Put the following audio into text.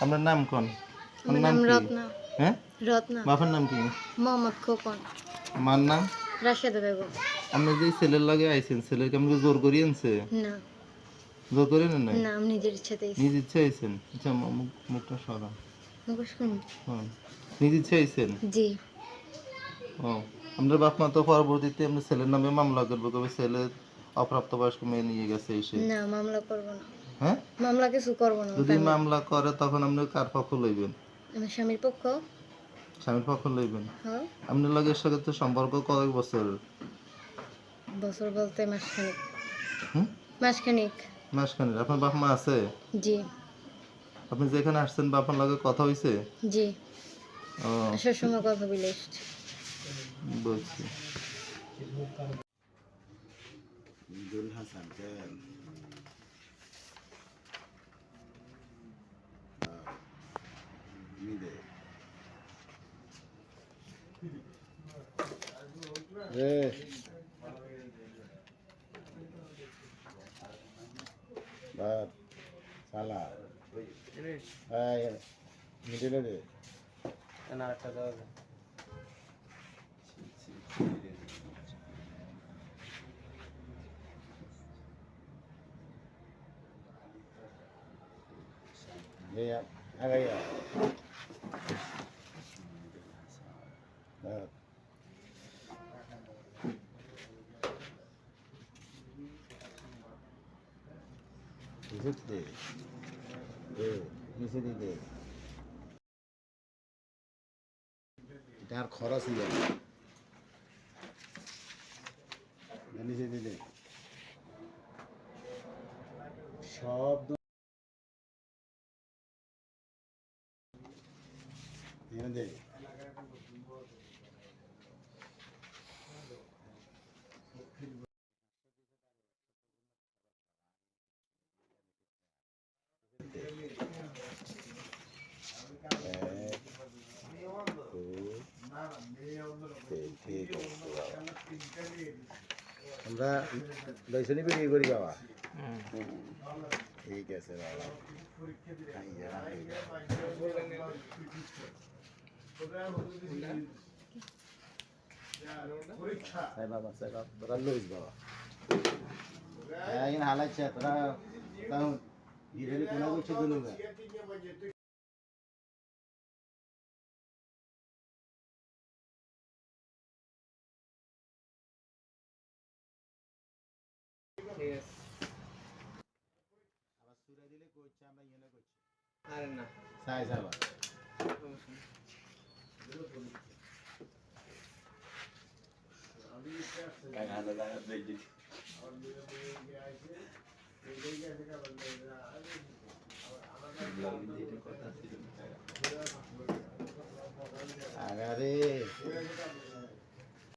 আপনার নাম কোন? আমার নাম রত্না। হ্যাঁ, রত্না। বাবার নাম কি? মোহাম্মদ খোকন। মার নাম? রাশেদা বেগম। আপনি যে ছেলের লাগে আইছেন, ছেলের কি আমাকে জোর করিয়ে আনছে? না জোর করে নেন নাই? না, আমি নিজের ইচ্ছাতে নিজ ইচ্ছে আইছেন? আচ্ছা, মুখটা সরা। মুখোশ করুন। হ্যাঁ, নিজ ইচ্ছে আইছেন? জি। ও, আপনার বাপ মা তো পরবর্তীতে আপনার ছেলের নামে মামলা করবে, কবে ছেলে অপ্রাপ্তবয়স্ক মেয়ে নিয়ে গেছে এসে। না, মামলা করব না। হ্যাঁ, মামলা কিছু করব না। যদি মামলা করে তখন আপনি কার পক্ষ লইবেন? আমার স্বামীর পক্ষ। স্বামীর পক্ষ লইবেন? হ্যাঁ। আপনার লগে এর সাথে তো সম্পর্ক কয়েক বছর? বছর বলতে মাসখানেক। হুম, মাসখানেক। মাসখানেক। আপনার বাপ মা আছে? জি। আপনি যেখানে আসছেন বাপমার লগে কথা হইছে? জি। ও, আসার সময় কথা বলে এসছি। বলছি। মিদুল হাসান কেন মিদে রে বাদ সালা এই মিডিলে দে না একটা দাও ये आ गई दे নিচে দিতে এটা আর খরচ হয়ে যাবে নিচে দিতে সব এনে দে আমরা লইসনি বেরিয়ে করি বাবা ঠিক আছে বাবা সাই বাবা তোরা লইস বাবা হ্যাঁ হালাচ্ছে তোরা তাও গিরে কোনা করছে দিল আবার সুরা দিলে করছে আমরা ইয়ে করছি আরে না সাই সাবা কাগালে লাগা দেখি আগারে